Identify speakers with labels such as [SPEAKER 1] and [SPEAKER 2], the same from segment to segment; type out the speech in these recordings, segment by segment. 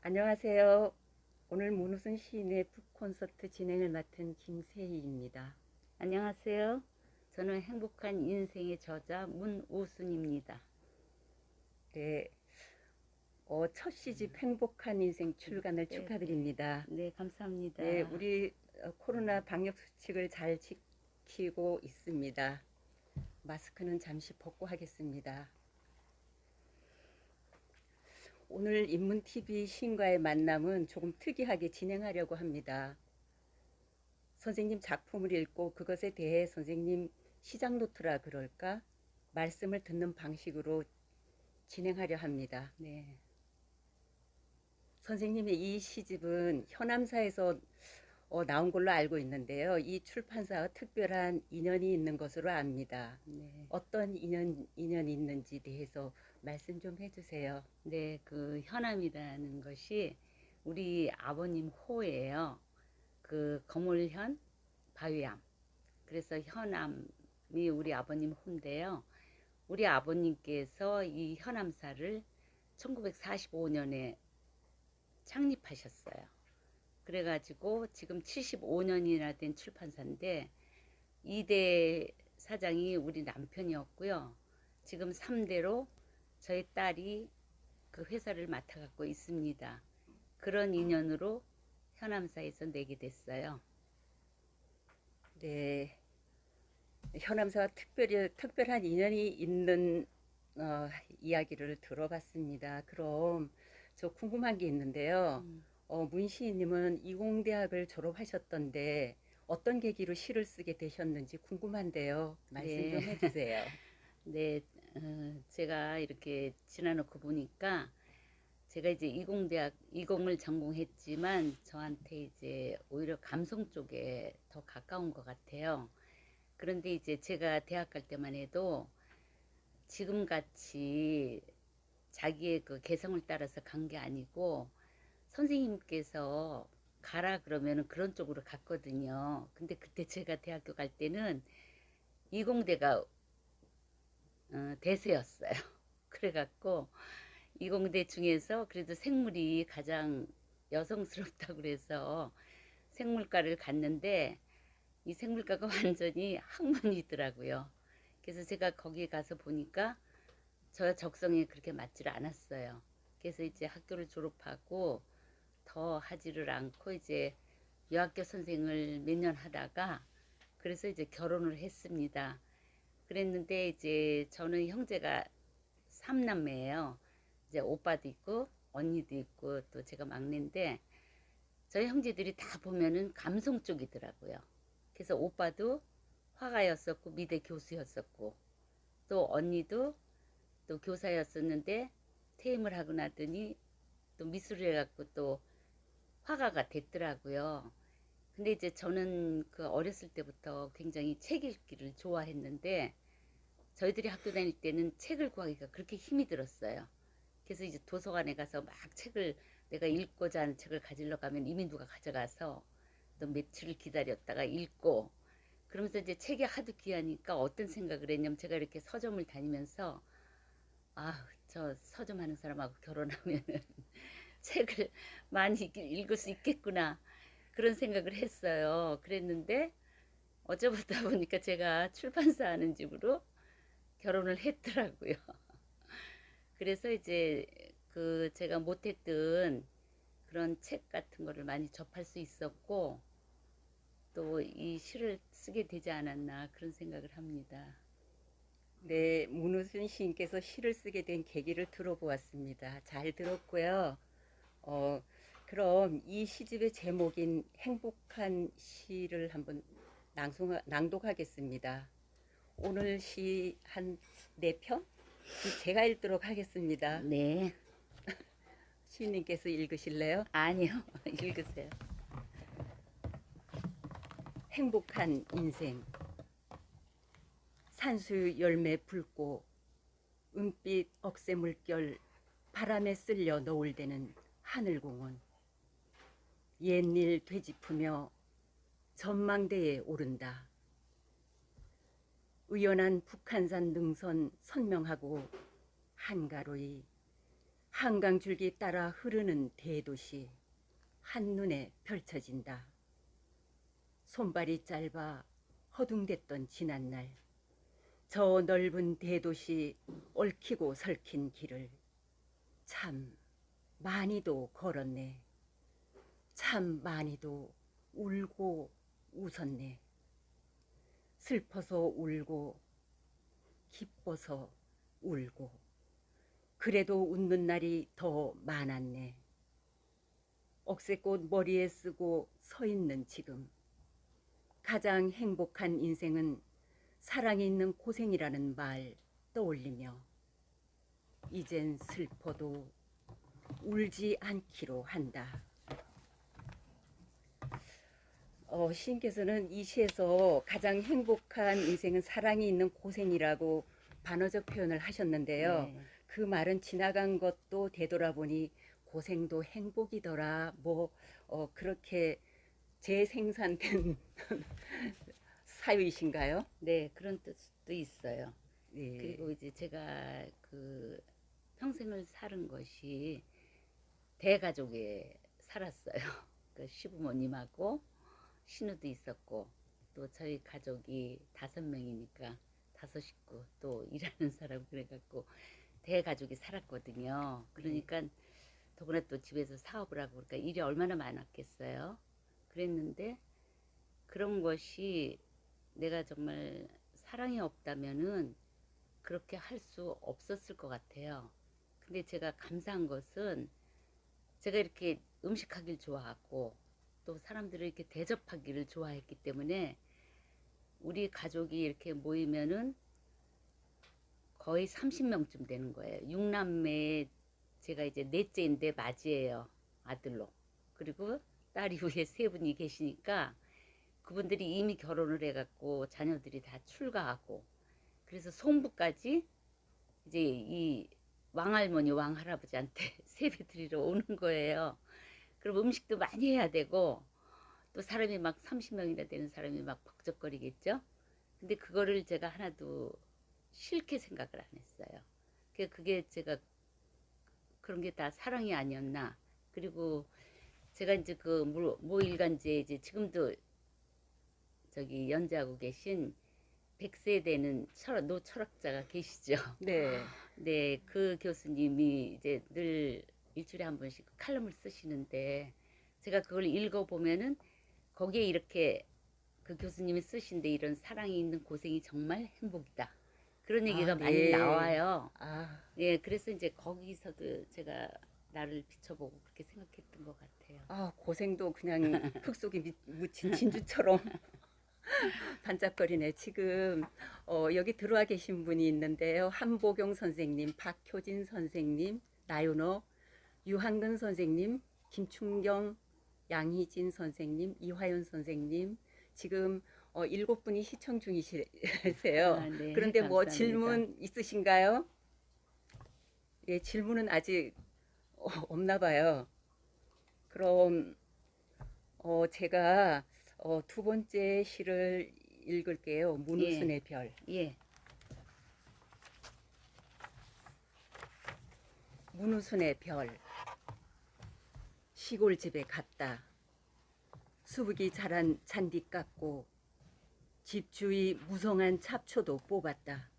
[SPEAKER 1] 안녕하세요. 오늘 문우순 시인의 북콘서트 진행을 맡은 김세희입니다.
[SPEAKER 2] 안녕하세요. 저는 행복한 인생의 저자 문우순입니다.
[SPEAKER 1] 네, 첫 시집 행복한 인생 출간을
[SPEAKER 2] 네,
[SPEAKER 1] 축하드립니다.
[SPEAKER 2] 네,
[SPEAKER 1] 네,
[SPEAKER 2] 감사합니다.
[SPEAKER 1] 우리 코로나 방역 수칙을 잘 지키고 있습니다. 마스크는 잠시 벗고 하겠습니다. 오늘 인문TV 시인과의 만남은 조금 특이하게 진행하려고 합니다. 선생님 작품을 읽고 그것에 대해 선생님 시작 노트라 그럴까? 말씀을 듣는 방식으로 진행하려 합니다.
[SPEAKER 2] 네,
[SPEAKER 1] 선생님의 이 시집은 현암사에서 나온 걸로 알고 있는데요. 이 출판사와 특별한 인연이 있는 것으로 압니다.
[SPEAKER 2] 네,
[SPEAKER 1] 어떤 인연이 있는지 대해서 말씀 좀 해주세요.
[SPEAKER 2] 네, 그 현암이라는 것이 우리 아버님 호예요. 그 거물현 바위암. 그래서 현암이 우리 아버님 호인데요. 우리 아버님께서 이 현암사를 1945년에 창립하셨어요. 그래가지고 지금 75년이나 된 출판사인데 2대 사장이 우리 남편이었고요. 지금 3대로 저희 딸이 그 회사를 맡아갖고 있습니다. 그런 인연으로 현암사에서 내게 됐어요.
[SPEAKER 1] 네, 현암사와 특별한 인연이 있는 이야기를 들어봤습니다. 그럼 저 궁금한 게 있는데요. 문 시인님은 이공대학을 졸업하셨던데 어떤 계기로 시를 쓰게 되셨는지 궁금한데요. 말씀 좀
[SPEAKER 2] 네,
[SPEAKER 1] 해주세요.
[SPEAKER 2] 네, 제가 이렇게 지나놓고 보니까 제가 이제 이공대학 이공을 전공했지만 저한테 이제 오히려 감성 쪽에 더 가까운 것 같아요. 그런데 이제 제가 대학 갈 때만 해도 지금 같이 자기의 그 개성을 따라서 간 게 아니고 선생님께서 가라 그러면은 그런 쪽으로 갔거든요. 근데 그때 제가 대학교 갈 때는 이공대가 대세였어요. 그래갖고 이공대 중에서 그래도 생물이 가장 여성스럽다고 그래서 생물과를 갔는데 이 생물과가 완전히 학문이더라고요. 그래서 제가 거기 가서 보니까 저 적성에 그렇게 맞지를 않았어요. 그래서 이제 학교를 졸업하고 더 하지를 않고 이제 유학교 선생을 몇 년 하다가 그래서 이제 결혼을 했습니다. 그랬는데 이제 저는 형제가 3남매예요. 이제 오빠도 있고 언니도 있고 또 제가 막내인데 저희 형제들이 다 보면은 감성 쪽이더라고요. 그래서 오빠도 화가였었고 미대 교수였었고 또 언니도 또 교사였었는데 퇴임을 하고 나더니 또 미술을 해갖고 또 화가가 됐더라고요. 근데 이제 저는 그 어렸을 때부터 굉장히 책 읽기를 좋아했는데 저희들이 학교 다닐 때는 책을 구하기가 그렇게 힘이 들었어요. 그래서 이제 도서관에 가서 막 책을 내가 읽고자 하는 책을 가지러 가면 이미 누가 가져가서 또 며칠을 기다렸다가 읽고 그러면서 이제 책이 하도 귀하니까 어떤 생각을 했냐면 제가 이렇게 서점을 다니면서 아, 저 서점 하는 사람하고 결혼하면은 책을 많이 읽을 수 있겠구나. 그런 생각을 했어요. 그랬는데 어쩌다 보니까 제가 출판사 하는 집으로 결혼을 했더라고요. 그래서 이제 그 제가 못했던 그런 책 같은 거를 많이 접할 수 있었고 또 이 시를 쓰게 되지 않았나 그런 생각을 합니다.
[SPEAKER 1] 네, 문우순 시인께서 시를 쓰게 된 계기를 들어보았습니다. 잘 들었고요. 어, 그럼 이 시집의 제목인 행복한 시를 한번 낭독하겠습니다. 오늘 시 한 네 편? 제가 읽도록 하겠습니다.
[SPEAKER 2] 네,
[SPEAKER 1] 시인님께서 읽으실래요?
[SPEAKER 2] 아니요. 읽으세요.
[SPEAKER 1] 행복한 인생. 산수 열매 붉고 은빛 억새 물결 바람에 쓸려 노을대는 하늘공원. 옛일 되짚으며 전망대에 오른다. 의연한 북한산 능선 선명하고 한가로이 한강줄기 따라 흐르는 대도시 한눈에 펼쳐진다. 손발이 짧아 허둥댔던 지난날 저 넓은 대도시 얽히고 설킨 길을 참 많이도 걸었네. 참 많이도 울고 웃었네. 슬퍼서 울고 기뻐서 울고 그래도 웃는 날이 더 많았네. 억새꽃 머리에 쓰고 서 있는 지금 가장 행복한 인생은 사랑이 있는 고생이라는 말 떠올리며 이젠 슬퍼도 울지 않기로 한다. 시인께서는 이 시에서 가장 행복한 인생은 사랑이 있는 고생이라고 반어적 표현을 하셨는데요.
[SPEAKER 2] 네.
[SPEAKER 1] 그 말은 지나간 것도 되돌아보니 고생도 행복이더라. 그렇게 재생산된 사유이신가요?
[SPEAKER 2] 네, 그런 뜻도 있어요.
[SPEAKER 1] 네.
[SPEAKER 2] 그리고 이제 제가 그 평생을 사는 것이 대가족에 살았어요. 그 시부모님하고 신우도 있었고 또 저희 가족이 5명이니까 5식구 또 일하는 사람 그래갖고 대가족이 살았거든요. 그러니까 더구나 또 집에서 사업을 하고 그러니까 일이 얼마나 많았겠어요. 그랬는데 그런 것이 내가 정말 사랑이 없다면은 그렇게 할 수 없었을 것 같아요. 근데 제가 감사한 것은 제가 이렇게 음식하기를 좋아하고 또 사람들을 이렇게 대접하기를 좋아했기 때문에 우리 가족이 이렇게 모이면은 거의 30명쯤 되는 거예요. 6남매에 제가 이제 넷째인데 맞이에요. 아들로. 그리고 딸 이후에 3분이 계시니까 그분들이 이미 결혼을 해갖고 자녀들이 다 출가하고 그래서 송부까지 이제 이 왕할머니 왕할아버지한테 세배 드리러 오는 거예요. 그럼 음식도 많이 해야 되고 또 사람이 막 30명이나 되는 사람이 막 벅적거리겠죠. 근데 그거를 제가 하나도 싫게 생각을 안 했어요. 그게 제가 그런 게 다 사랑이 아니었나. 그리고 제가 이제 그 모 일간지에 이제 지금도 저기 연재하고 계신 100세 되는 노 철학자가 계시죠.
[SPEAKER 1] 네.
[SPEAKER 2] 네, 그 교수님이 이제 늘 일주일에 한 번씩 칼럼을 쓰시는데 제가 그걸 읽어보면은 거기에 이렇게 그 교수님이 쓰신데 이런 사랑이 있는 고생이 정말 행복이다. 그런 얘기가 많이
[SPEAKER 1] 네.
[SPEAKER 2] 나와요.
[SPEAKER 1] 아,
[SPEAKER 2] 예, 그래서 이제 거기서도 제가 나를 비춰보고 그렇게 생각했던 것 같아요.
[SPEAKER 1] 고생도 그냥 흙 속에 묻힌 진주처럼 반짝거리네. 지금 여기 들어와 계신 분이 있는데요. 한보경 선생님, 박효진 선생님, 나윤호, 유한근 선생님, 김충경, 양희진 선생님, 이화연 선생님 지금 7분이 시청 중이세요.
[SPEAKER 2] 아, 네,
[SPEAKER 1] 그런데 뭐
[SPEAKER 2] 감사합니다.
[SPEAKER 1] 질문 있으신가요? 예, 질문은 아직 없나 봐요. 그럼 제가 두 번째 시를 읽을게요. 문우순의 별.
[SPEAKER 2] 예,
[SPEAKER 1] 문우순의 별. 시골집에 갔다. 수북이 자란 잔디 깎고 집 주위 무성한 잡초도 뽑았다.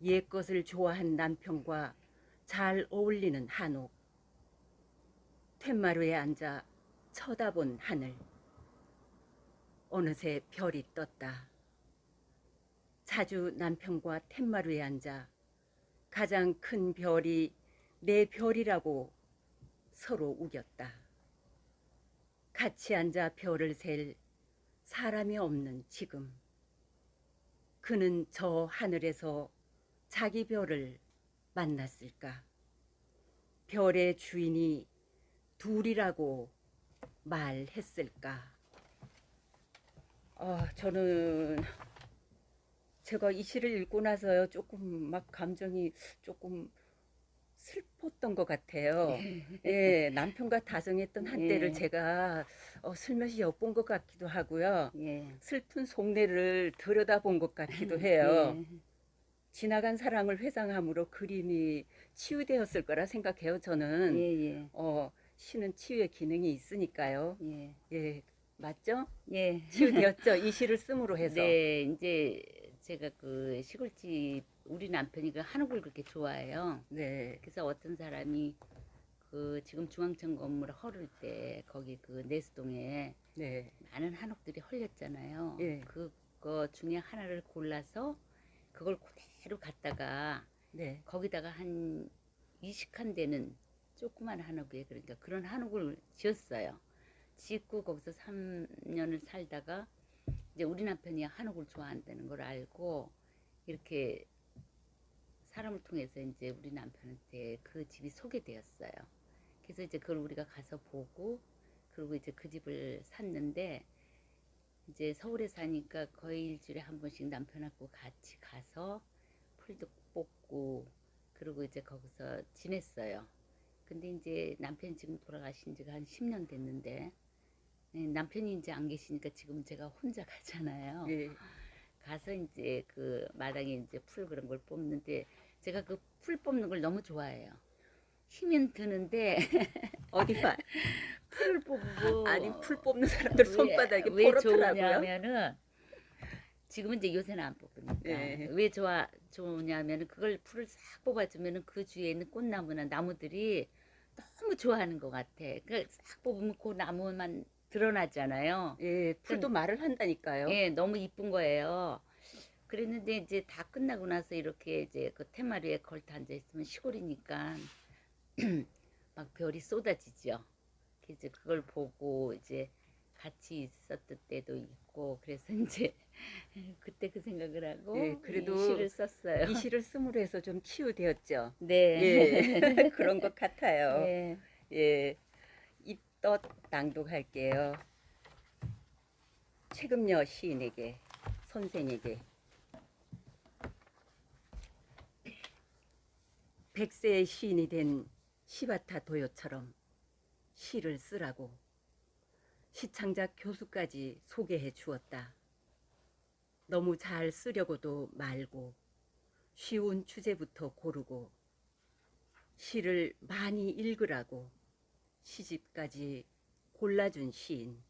[SPEAKER 1] 옛것을 좋아한 남편과 잘 어울리는 한옥. 툇마루에 앉아 쳐다본 하늘. 어느새 별이 떴다. 자주 남편과 툇마루에 앉아 가장 큰 별이 내 별이라고 서로 우겼다. 같이 앉아 별을 셀 사람이 없는 지금. 그는 저 하늘에서 자기 별을 만났을까? 별의 주인이 둘이라고 말했을까? 저는 제가 이 시를 읽고 나서요 조금 막 감정이 조금 슬펐던 것 같아요. 예, 남편과 다정했던 한때를
[SPEAKER 2] 예.
[SPEAKER 1] 제가 슬며시 엿본 것 같기도 하고요.
[SPEAKER 2] 예.
[SPEAKER 1] 슬픈 속내를 들여다본 것 같기도 해요.
[SPEAKER 2] 예.
[SPEAKER 1] 지나간 사랑을 회상함으로 그림이 치유되었을 거라 생각해요. 저는
[SPEAKER 2] 예,
[SPEAKER 1] 시는 치유의 기능이 있으니까요.
[SPEAKER 2] 예,
[SPEAKER 1] 예, 맞죠?
[SPEAKER 2] 예.
[SPEAKER 1] 치유되었죠. 이 시를 씀으로 해서.
[SPEAKER 2] 네, 이제 제가 그 시골집 우리 남편이 그 한옥을 그렇게 좋아해요.
[SPEAKER 1] 네,
[SPEAKER 2] 그래서 어떤 사람이 그 지금 중앙청 건물 헐을 때 거기 그 내수동에
[SPEAKER 1] 네,
[SPEAKER 2] 많은 한옥들이 헐렸잖아요.
[SPEAKER 1] 예,
[SPEAKER 2] 그거 중에 하나를 골라서 그걸 그대로 갖다가
[SPEAKER 1] 네,
[SPEAKER 2] 거기다가 한 20칸 되는 조그만 한옥에 그러니까 그런 한옥을 지었어요. 짓고 거기서 3년을 살다가 이제 우리 남편이 한옥을 좋아한다는 걸 알고 이렇게 사람을 통해서 이제 우리 남편한테 그 집이 소개되었어요. 그래서 이제 그걸 우리가 가서 보고 그리고 이제 그 집을 샀는데 이제 서울에 사니까 거의 일주일에 한 번씩 남편하고 같이 가서 풀도 뽑고 그리고 이제 거기서 지냈어요. 근데 이제 남편이 지금 돌아가신 지가 한 10년 됐는데 남편이 이제 안 계시니까 지금 제가 혼자 가잖아요.
[SPEAKER 1] 예.
[SPEAKER 2] 가서 이제 그 마당에 이제 풀 그런 걸 뽑는데 제가 그 풀 뽑는 걸 너무 좋아해요. 힘은 드는데
[SPEAKER 1] 어디 봐.
[SPEAKER 2] 풀을 뽑고
[SPEAKER 1] 아니, 풀 뽑는 사람들 손바닥이
[SPEAKER 2] 왜
[SPEAKER 1] 포렇더라고요.
[SPEAKER 2] 좋으냐면은 지금은 이제 요새는 안 뽑으니까
[SPEAKER 1] 예.
[SPEAKER 2] 왜 좋으냐면은 그걸 풀을 싹 뽑아주면은 그 주위에 있는 꽃나무나 나무들이 너무 좋아하는 것 같아. 그걸 싹 뽑으면 그 나무만 드러나잖아요.
[SPEAKER 1] 예, 풀도 말을 한다니까요.
[SPEAKER 2] 예, 너무 이쁜 거예요. 그랬는데 이제 다 끝나고 나서 이렇게 이제 그 테마리에 걸터 앉아 있으면 시골이니까 막 별이 쏟아지죠. 그래서 그걸 보고 이제 같이 있었던 때도 있고 그래서 이제 그때 그 생각을 하고
[SPEAKER 1] 예,
[SPEAKER 2] 이
[SPEAKER 1] 그래도
[SPEAKER 2] 시를 썼어요.
[SPEAKER 1] 이 시를 씀으로 해서 좀 치유되었죠.
[SPEAKER 2] 네.
[SPEAKER 1] 예, 그런 것 같아요.
[SPEAKER 2] 예.
[SPEAKER 1] 예, 입덧 낭독할게요. 최금여 시인에게, 선생에게. 100세의 시인이 된 시바타 도요처럼 시를 쓰라고 시창작 교수까지 소개해 주었다. 너무 잘 쓰려고도 말고 쉬운 주제부터 고르고 시를 많이 읽으라고 시집까지 골라준 시인.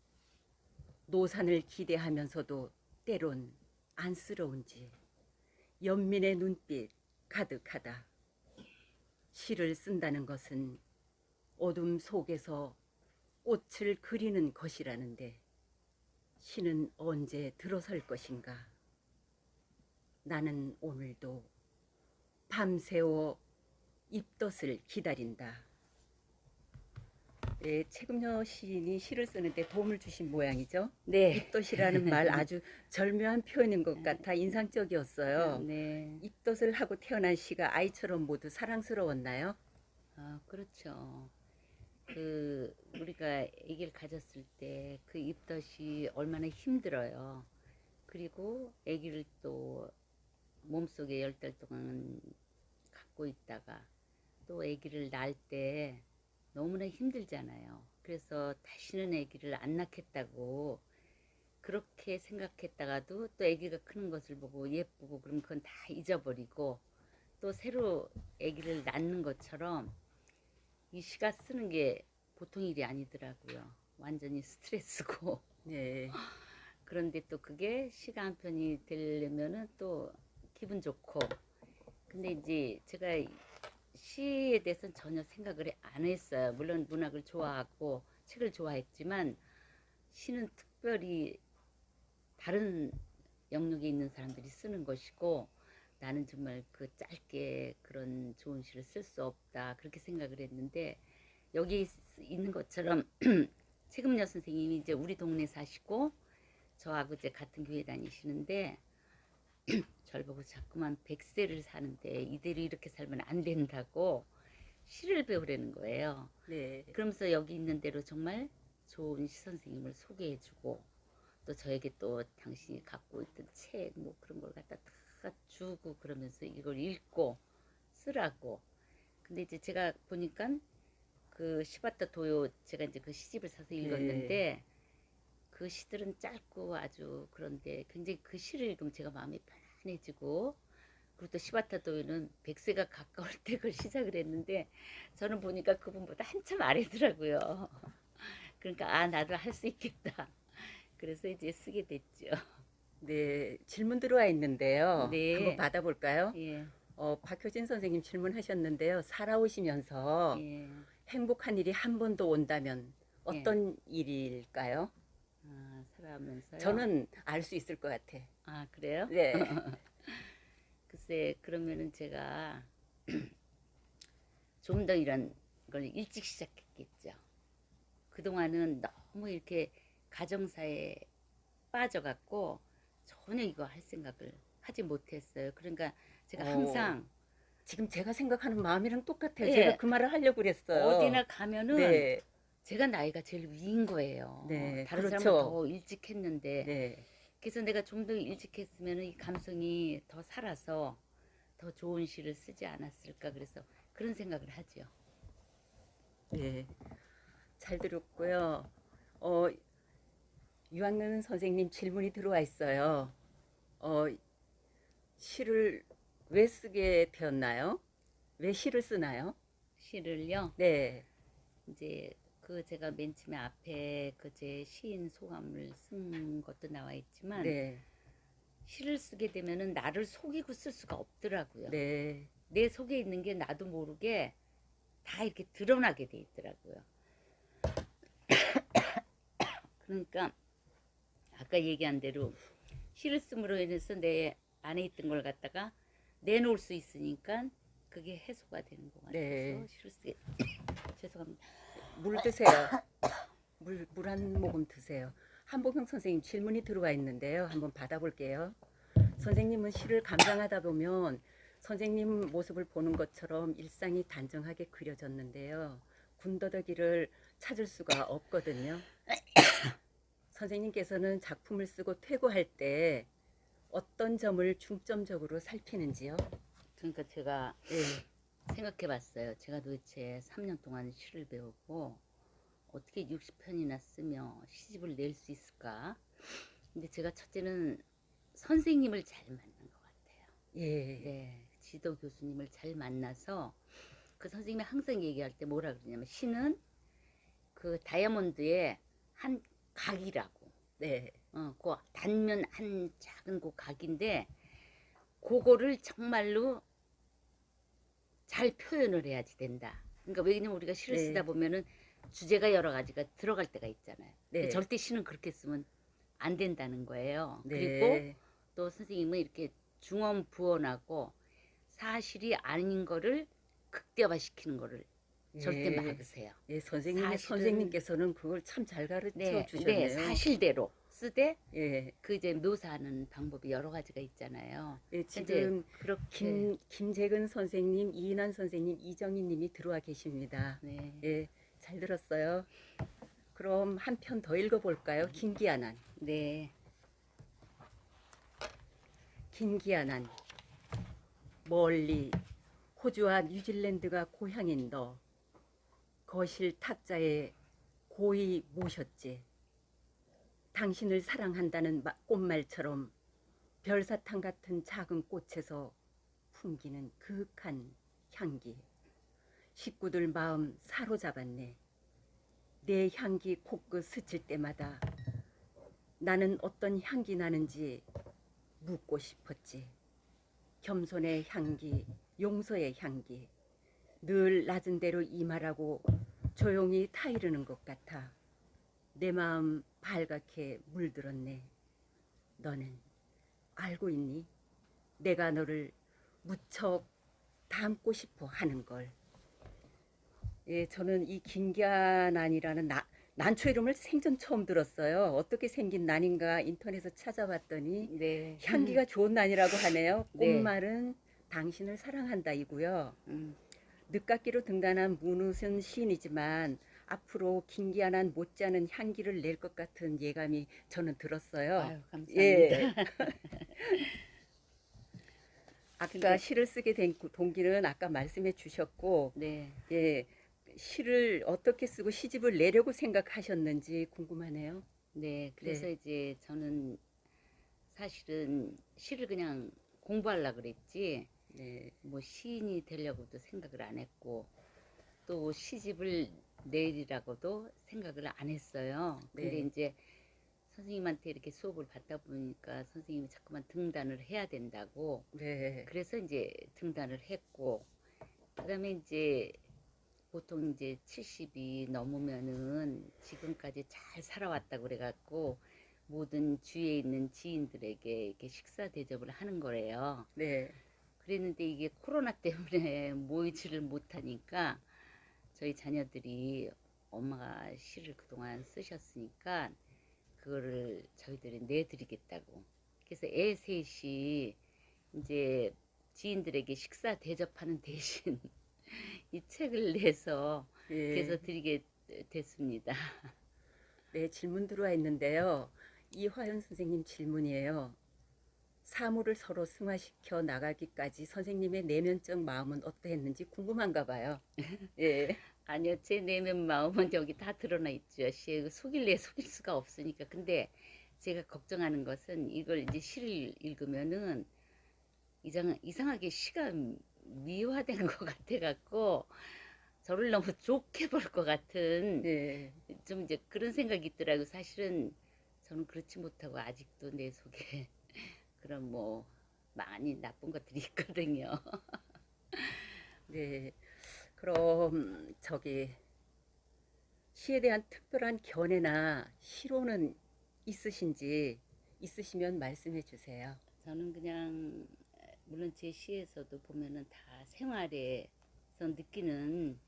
[SPEAKER 1] 노산을 기대하면서도 때론 안쓰러운지 연민의 눈빛 가득하다. 시를 쓴다는 것은 어둠 속에서 꽃을 그리는 것이라는데 시는 언제 들어설 것인가? 나는 오늘도 밤새워 입덧을 기다린다. 예, 최금여 시인이 시를 쓰는데 도움을 주신 모양이죠.
[SPEAKER 2] 네.
[SPEAKER 1] 입덧이라는 말 아주 절묘한 표현인 것 같아 인상적이었어요.
[SPEAKER 2] 네.
[SPEAKER 1] 입덧을 하고 태어난 시가 아이처럼 모두 사랑스러웠나요?
[SPEAKER 2] 아, 그렇죠. 그 우리가 아기를 가졌을 때 그 입덧이 얼마나 힘들어요. 그리고 아기를 또 몸속에 10달 동안 갖고 있다가 또 아기를 낳을 때 너무나 힘들잖아요. 그래서 다시는 아기를 안 낳겠다고 그렇게 생각했다가도 또 아기가 크는 것을 보고 예쁘고 그럼 그건 다 잊어버리고 또 새로 아기를 낳는 것처럼 이 시가 쓰는 게 보통 일이 아니더라고요. 완전히 스트레스고.
[SPEAKER 1] 네,
[SPEAKER 2] 그런데 또 그게 시가 한 편이 되려면은 또 기분 좋고. 근데 이제 제가 시에 대해서는 전혀 생각을 안 했어요. 물론 문학을 좋아하고 책을 좋아했지만 시는 특별히 다른 영역에 있는 사람들이 쓰는 것이고 나는 정말 그 짧게 그런 좋은 시를 쓸 수 없다 그렇게 생각을 했는데 여기 있는 것처럼 최금여 선생님이 이제 우리 동네 사시고 저하고 이제 같은 교회 다니시는데 절 보고 자꾸만 100세를 사는데 이대로 이렇게 살면 안 된다고 시를 배우라는 거예요.
[SPEAKER 1] 네,
[SPEAKER 2] 그러면서 여기 있는 대로 정말 좋은 시 선생님을 소개해주고 또 저에게 또 당신이 갖고 있던 책 뭐 그런 걸 갖다 다 주고 그러면서 이걸 읽고 쓰라고. 근데 이제 제가 보니까 그 시바타 도요 제가 이제 그 시집을 사서 읽었는데 그 시들은 짧고 아주 그런데 굉장히 그 시를 읽으면 제가 마음이 편안해지고 그리고 또 시바타 도요는 100세가 가까울 때 그걸 시작을 했는데 저는 보니까 그분보다 한참 아래더라고요. 그러니까 아 나도 할 수 있겠다. 그래서 이제 쓰게 됐죠.
[SPEAKER 1] 네, 질문 들어와 있는데요. 한번
[SPEAKER 2] 네,
[SPEAKER 1] 받아볼까요?
[SPEAKER 2] 예,
[SPEAKER 1] 박효진 선생님 질문하셨는데요. 살아오시면서
[SPEAKER 2] 예,
[SPEAKER 1] 행복한 일이 한 번 더 온다면
[SPEAKER 2] 예.
[SPEAKER 1] 어떤 일일까요?
[SPEAKER 2] 아, 살아오면서요.
[SPEAKER 1] 저는 알 수 있을 것 같아.
[SPEAKER 2] 아, 그래요?
[SPEAKER 1] 네.
[SPEAKER 2] 글쎄, 그러면은 제가 좀 더 이런 걸 일찍 시작했겠죠. 그동안은 너무 이렇게 가정사에 빠져갖고 전혀 이거 할 생각을 하지 못했어요. 그러니까 제가
[SPEAKER 1] 어,
[SPEAKER 2] 항상
[SPEAKER 1] 지금 제가 생각하는 마음이랑 똑같아요. 제가
[SPEAKER 2] 예,
[SPEAKER 1] 그 말을 하려고 그랬어요.
[SPEAKER 2] 어디나 가면은
[SPEAKER 1] 네,
[SPEAKER 2] 제가 나이가 제일 위인 거예요.
[SPEAKER 1] 네,
[SPEAKER 2] 다른 사람은
[SPEAKER 1] 그렇죠.
[SPEAKER 2] 더 일찍 했는데
[SPEAKER 1] 네,
[SPEAKER 2] 그래서 내가 좀 더 일찍 했으면 이 감성이 더 살아서 더 좋은 시를 쓰지 않았을까 그래서 그런 생각을 하죠.
[SPEAKER 1] 네. 잘 들었고요. 어, 유학년 선생님 질문이 들어와 있어요. 어, 시를 왜 쓰게 되었나요? 왜 시를 쓰나요?
[SPEAKER 2] 시를요.
[SPEAKER 1] 네,
[SPEAKER 2] 이제 그 제가 맨 처음에 앞에 그 제 시인 소감을 쓴 것도 나와 있지만
[SPEAKER 1] 네,
[SPEAKER 2] 시를 쓰게 되면은 나를 속이고 쓸 수가 없더라고요.
[SPEAKER 1] 네,
[SPEAKER 2] 내 속에 있는 게 나도 모르게 다 이렇게 드러나게 돼 있더라고요. 그러니까 아까 얘기한 대로 시를 씀으로 인해서 내 안에 있던 걸 갖다가 내놓을 수 있으니까 그게 해소가 되는 것 같아서
[SPEAKER 1] 네.
[SPEAKER 2] 시를 쓰게 죄송합니다.
[SPEAKER 1] 물 드세요. 물 한 모금 드세요. 한보경 선생님 질문이 들어와 있는데요. 한번 받아볼게요. 선생님은 시를 감상하다 보면 선생님 모습을 보는 것처럼 일상이 단정하게 그려졌는데요. 군더더기를 찾을 수가 없거든요. 선생님께서는 작품을 쓰고 퇴고할 때 어떤 점을 중점적으로 살피는지요?
[SPEAKER 2] 그러니까 제가
[SPEAKER 1] 네,
[SPEAKER 2] 생각해 봤어요. 제가 도대체 3년 동안 시를 배우고 어떻게 60편이나 쓰며 시집을 낼 수 있을까? 근데 제가 첫째는 선생님을 잘 만난 것 같아요.
[SPEAKER 1] 예,
[SPEAKER 2] 네, 지도 교수님을 잘 만나서 그 선생님이 항상 얘기할 때 뭐라 그러냐면 시는 그 다이아몬드의 한 각이라고.
[SPEAKER 1] 네,
[SPEAKER 2] 그 단면 한 작은 그 각인데 그거를 정말로 잘 표현을 해야지 된다. 그러니까 왜냐면 우리가 시를 쓰다
[SPEAKER 1] 네,
[SPEAKER 2] 보면은 주제가 여러 가지가 들어갈 때가 있잖아요. 근데
[SPEAKER 1] 네,
[SPEAKER 2] 절대 시는 그렇게 쓰면 안 된다는 거예요. 그리고
[SPEAKER 1] 네,
[SPEAKER 2] 또 선생님은 이렇게 중언부언하고 사실이 아닌 거를 극대화시키는 거를 절대
[SPEAKER 1] 예,
[SPEAKER 2] 막으세요.
[SPEAKER 1] 예,
[SPEAKER 2] 사실은
[SPEAKER 1] 선생님께서는 그걸 참 잘 가르쳐
[SPEAKER 2] 네, 네,
[SPEAKER 1] 주셨네요.
[SPEAKER 2] 사실대로 쓰되
[SPEAKER 1] 예,
[SPEAKER 2] 그 이제 묘사하는 방법이 여러 가지가 있잖아요.
[SPEAKER 1] 예,
[SPEAKER 2] 근데
[SPEAKER 1] 지금
[SPEAKER 2] 그렇게
[SPEAKER 1] 김재근 선생님, 이인환 선생님, 이정희 님이 들어와 계십니다.
[SPEAKER 2] 네,
[SPEAKER 1] 예, 잘 들었어요. 그럼 한 편 더 읽어볼까요? 김기아난.
[SPEAKER 2] 네,
[SPEAKER 1] 김기아난. 멀리 호주와 뉴질랜드가 고향인 너. 거실 탁자에 고이 모셨지. 당신을 사랑한다는 꽃말처럼 별사탕 같은 작은 꽃에서 풍기는 그윽한 향기. 식구들 마음 사로잡았네. 내 향기 코끝 스칠 때마다 나는 어떤 향기 나는지 묻고 싶었지. 겸손의 향기, 용서의 향기. 늘 낮은 대로 임하라고 조용히 타이르는 것 같아. 내 마음 발갛게 물들었네. 너는 알고 있니? 내가 너를 무척 닮고 싶어 하는 걸. 예, 저는 이 김기아난이라는 난초 이름을 생전 처음 들었어요. 어떻게 생긴 난인가 인터넷에서 찾아봤더니
[SPEAKER 2] 네,
[SPEAKER 1] 향기가 좋은 난이라고 하네요.
[SPEAKER 2] 네,
[SPEAKER 1] 꽃말은 당신을 사랑한다이고요.
[SPEAKER 2] 음,
[SPEAKER 1] 늦깎이로 등단한 문우순 시인이지만 앞으로 김기아난 못지않은 향기를 낼 것 같은 예감이 저는 들었어요.
[SPEAKER 2] 아유 감사합니다.
[SPEAKER 1] 예. 아까
[SPEAKER 2] 근데
[SPEAKER 1] 시를 쓰게 된 동기는 아까 말씀해 주셨고,
[SPEAKER 2] 네,
[SPEAKER 1] 예, 시를 어떻게 쓰고 시집을 내려고 생각하셨는지 궁금하네요.
[SPEAKER 2] 네, 그래서
[SPEAKER 1] 네,
[SPEAKER 2] 이제 저는 사실은 시를 그냥 공부하려고 그랬지
[SPEAKER 1] 네.
[SPEAKER 2] 뭐 시인이 되려고도 생각을 안 했고 또 시집을 내리라고도 생각을 안 했어요. 근데
[SPEAKER 1] 네.
[SPEAKER 2] 이제 선생님한테 이렇게 수업을 받다 보니까 선생님이 자꾸만 등단을 해야 된다고
[SPEAKER 1] 네.
[SPEAKER 2] 그래서 이제 등단을 했고 그다음에 이제 보통 이제 70이 넘으면은 지금까지 잘 살아왔다고 그래갖고 모든 주위에 있는 지인들에게 이렇게 식사 대접을 하는 거래요.
[SPEAKER 1] 네.
[SPEAKER 2] 그랬는데 이게 코로나 때문에 모이지를 못하니까 저희 자녀들이 엄마가 시를 그동안 쓰셨으니까 그거를 저희들이 내드리겠다고. 그래서 애 셋이 이제 지인들에게 식사 대접하는 대신 이 책을 내서 그래서
[SPEAKER 1] 예.
[SPEAKER 2] 드리게 됐습니다.
[SPEAKER 1] 네, 질문 들어와 있는데요. 이화연 선생님 질문이에요. 사물을 서로 승화시켜 나가기까지 선생님의 내면적 마음은 어떠했는지 궁금한가 봐요. 예.
[SPEAKER 2] 아니요, 제 내면 마음은 여기 다 드러나 있죠. 시에 속일래 속일 수가 없으니까. 근데 제가 걱정하는 것은 이걸 이제 시를 읽으면은 이상하게 시가 미화된 것 같아갖고 저를 너무 좋게 볼 것 같은
[SPEAKER 1] 네.
[SPEAKER 2] 좀 이제 그런 생각이 있더라고요. 사실은 저는 그렇지 못하고 아직도 내 속에 그런 뭐 많이 나쁜 것들이 있거든요.
[SPEAKER 1] 네. 그럼 시에 대한 특별한 견해나 시로는 있으시면 말씀해 주세요.
[SPEAKER 2] 저는 그냥 물론 제 시에서도 보면은 다 생활에서 느끼는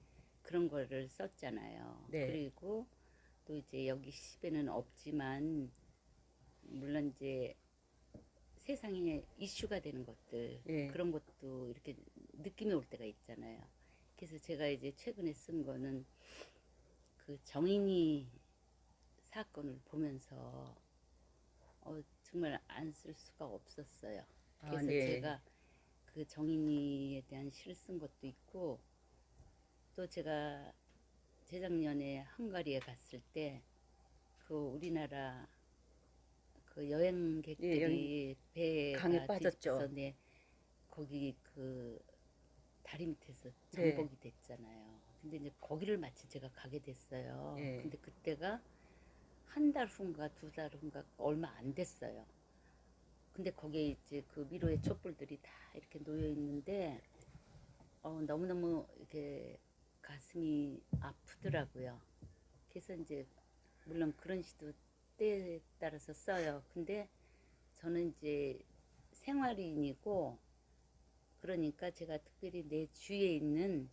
[SPEAKER 2] 그런 거를 썼잖아요.
[SPEAKER 1] 네.
[SPEAKER 2] 그리고 또 이제 여기 시집에는 없지만 물론 이제 세상에 이슈가 되는 것들
[SPEAKER 1] 예.
[SPEAKER 2] 그런 것도 이렇게 느낌이 올 때가 있잖아요. 그래서 제가 이제 최근에 쓴 거는 그 정인이 사건을 보면서 정말 안 쓸 수가 없었어요.
[SPEAKER 1] 아,
[SPEAKER 2] 그래서
[SPEAKER 1] 네.
[SPEAKER 2] 제가 그 정인이에 대한 시를 쓴 것도 있고 또 제가 재작년에 헝가리에 갔을 때 그 우리나라 그
[SPEAKER 1] 예, 여기
[SPEAKER 2] 여행객들이
[SPEAKER 1] 강에
[SPEAKER 2] 배가
[SPEAKER 1] 빠졌죠.
[SPEAKER 2] 뒤집어서 거기 그 다리 밑에서
[SPEAKER 1] 네.
[SPEAKER 2] 정복이 됐잖아요. 근데 이제 거기를 마치 제가 가게 됐어요.
[SPEAKER 1] 예.
[SPEAKER 2] 근데 그때가 한 달 후인가 두 달 후인가 얼마 안 됐어요. 근데 거기에 이제 그 미로의 촛불들이 다 이렇게 놓여 있는데 너무너무 이렇게 가슴이 아프더라고요. 그래서 이제 물론 그런 시도 때에 따라서 써요. 근데 저는 이제 생활인이고 그러니까 제가 특별히 내 주위에 있는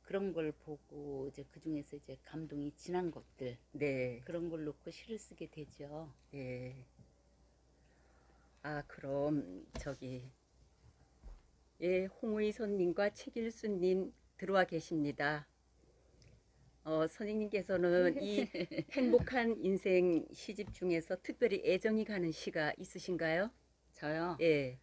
[SPEAKER 2] 그런 걸 보고 이제 그 중에서 이제 감동이 진한 것들
[SPEAKER 1] 네.
[SPEAKER 2] 그런 걸 놓고 시를 쓰게 되죠.
[SPEAKER 1] 예. 아, 그럼 예, 홍의선님과 책일수님 들어와 계십니다. 선생님께서는 이 행복한 인생 시집 중에서 특별히 애정이 가는 시가 있으신가요?
[SPEAKER 2] 저요.
[SPEAKER 1] 예.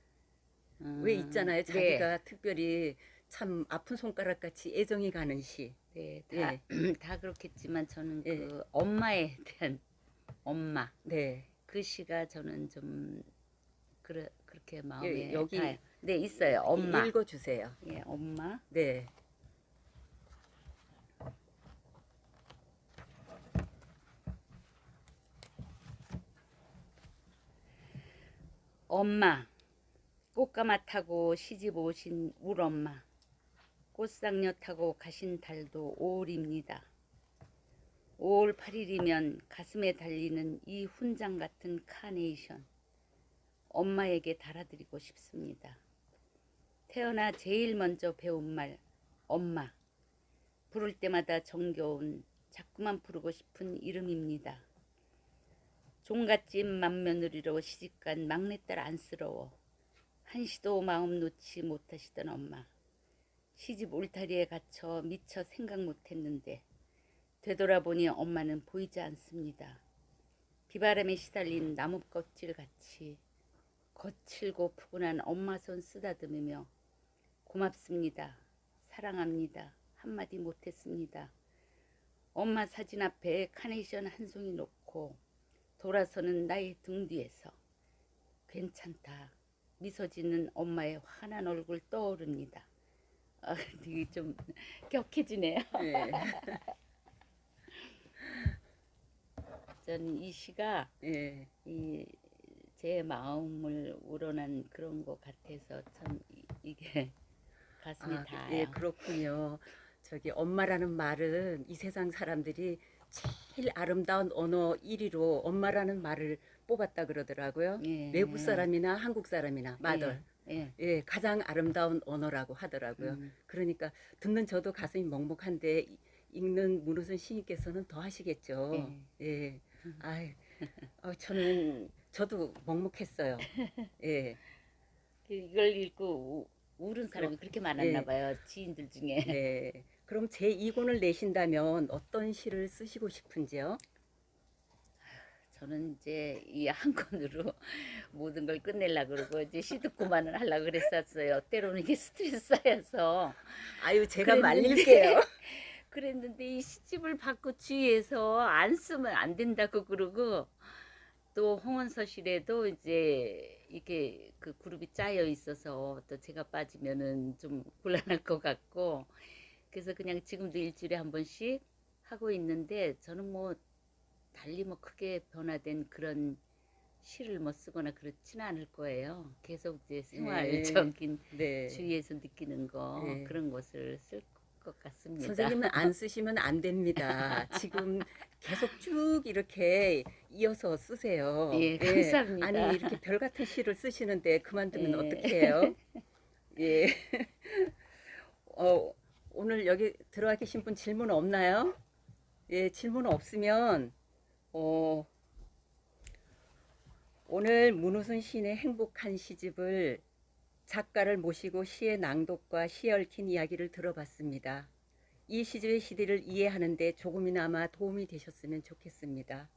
[SPEAKER 1] 왜 있잖아요.
[SPEAKER 2] 네,
[SPEAKER 1] 자기가 특별히 참 아픈 손가락 같이 애정이 가는 시.
[SPEAKER 2] 네, 다,
[SPEAKER 1] 예.
[SPEAKER 2] 다 그렇겠지만 저는
[SPEAKER 1] 예.
[SPEAKER 2] 그 엄마에 대한 엄마
[SPEAKER 1] 네.
[SPEAKER 2] 그 시가 저는 좀 그렇게
[SPEAKER 1] 예,
[SPEAKER 2] 마음에 닿아요.
[SPEAKER 1] 여기
[SPEAKER 2] 네, 있어요. 엄마.
[SPEAKER 1] 읽어 주세요.
[SPEAKER 2] 예, 엄마.
[SPEAKER 1] 네.
[SPEAKER 2] 엄마. 꽃가마 타고 시집 오신 울 엄마. 꽃상녀 타고 가신 달도 5월입니다. 5월 8일이면 가슴에 달리는 이 훈장 같은 카네이션. 엄마에게 달아드리고 싶습니다. 태어나 제일 먼저 배운 말, 엄마. 부를 때마다 정겨운, 자꾸만 부르고 싶은 이름입니다. 종갓집 맏며느리로 시집간 막내딸 안쓰러워 한시도 마음 놓지 못하시던 엄마. 시집 울타리에 갇혀 미처 생각 못했는데 되돌아보니 엄마는 보이지 않습니다. 비바람에 시달린 나무 껍질같이 거칠고 푸근한 엄마 손 쓰다듬으며 고맙습니다. 사랑합니다. 한마디 못했습니다. 엄마 사진 앞에 카네이션 한 송이 놓고 돌아서는 나의 등 뒤에서 괜찮다. 미소 짓는 엄마의 환한 얼굴 떠오릅니다. 아, 이게 좀 격해지네요.
[SPEAKER 1] 예,
[SPEAKER 2] 저는 이 시가
[SPEAKER 1] 예.
[SPEAKER 2] 제 마음을 우러난 그런 것 같아서 참 이게 가슴이
[SPEAKER 1] 아,
[SPEAKER 2] 닿아요.
[SPEAKER 1] 예, 그렇군요. 저기 엄마라는 말은 이 세상 사람들이 제일 아름다운 언어 1위로 엄마라는 말을 뽑았다 그러더라고요.
[SPEAKER 2] 예,
[SPEAKER 1] 외국 사람이나 한국 사람이나
[SPEAKER 2] 예,
[SPEAKER 1] mother.
[SPEAKER 2] 예.
[SPEAKER 1] 예, 가장 아름다운 언어라고 하더라고요. 그러니까 듣는 저도 가슴이 먹먹한데 읽는 문우선 시인께서는 더 하시겠죠. 예. 아이, 저도 먹먹했어요. 예.
[SPEAKER 2] 이걸 읽고 울은 사람이 그렇게 많았나
[SPEAKER 1] 예.
[SPEAKER 2] 봐요. 지인들 중에.
[SPEAKER 1] 네. 그럼 제 2권을 내신다면 어떤 시를 쓰시고 싶은지요?
[SPEAKER 2] 저는 이제 이 한 권으로 모든 걸 끝내려고 그러고 이제 시 듣고만은 하려고 그랬었어요. 때로는 이게 스트레스 쌓여서
[SPEAKER 1] 아유, 제가
[SPEAKER 2] 그랬는데-
[SPEAKER 1] 말릴게요.
[SPEAKER 2] 그랬는데 이 시집을 받고 주위에서 안 쓰면 안 된다고 그러고 또 홍원서실에도 이제 이게 그 그룹이 짜여 있어서 또 제가 빠지면은 좀 곤란할 것 같고 그래서 그냥 지금도 일주일에 한 번씩 하고 있는데 저는 뭐 달리 뭐 크게 변화된 그런 시를 뭐 쓰거나 그렇지는 않을 거예요. 계속 이제 생활적인
[SPEAKER 1] 네.
[SPEAKER 2] 주위에서 느끼는 거
[SPEAKER 1] 예.
[SPEAKER 2] 그런 것을 쓸 것 같습니다.
[SPEAKER 1] 선생님은 안 쓰시면 안 됩니다. 지금 계속 쭉 이렇게 이어서 쓰세요.
[SPEAKER 2] 예, 감사합니다.
[SPEAKER 1] 아니, 이렇게 별 같은 시를 쓰시는데 그만두면
[SPEAKER 2] 예.
[SPEAKER 1] 어떻게 해요? 예. 오늘 여기 들어와 계신 분 질문 없나요? 예, 질문 없으면 오늘 문우순 시인의 행복한 시집을 작가를 모시고 시의 낭독과 시에 얽힌 이야기를 들어봤습니다. 이 시집의 시대를 이해하는 데 조금이나마 도움이 되셨으면 좋겠습니다.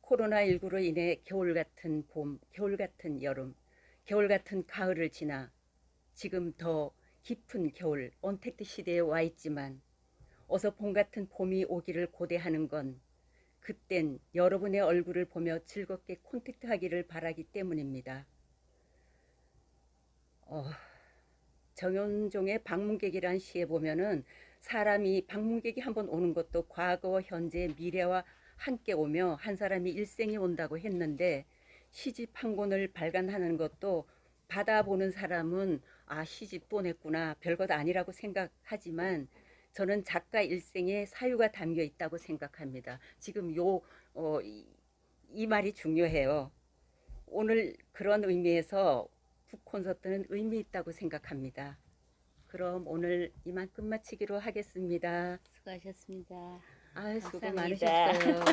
[SPEAKER 1] 코로나19로 인해 겨울 같은 봄, 겨울 같은 여름, 겨울 같은 가을을 지나 지금 더 깊은 겨울, 언택트 시대에 와 있지만 어서 봄 같은 봄이 오기를 고대하는 건 그땐 여러분의 얼굴을 보며 즐겁게 콘택트하기를 바라기 때문입니다. 정현종의 방문객이란 시에 보면은 사람이 방문객이 한번 오는 것도 과거, 현재, 미래와 함께 오며 한 사람이 일생이 온다고 했는데 시집 한 권을 발간하는 것도 받아보는 사람은 아, 시집 또 냈구나, 별것 아니라고 생각하지만 저는 작가 일생에 사유가 담겨 있다고 생각합니다. 지금 이 말이 중요해요. 오늘 그런 의미에서 북 콘서트는 의미 있다고 생각합니다. 그럼 오늘 이만 끝마치기로 하겠습니다.
[SPEAKER 2] 수고하셨습니다.
[SPEAKER 1] 아, 수고
[SPEAKER 2] 감사합니다.
[SPEAKER 1] 많으셨어요.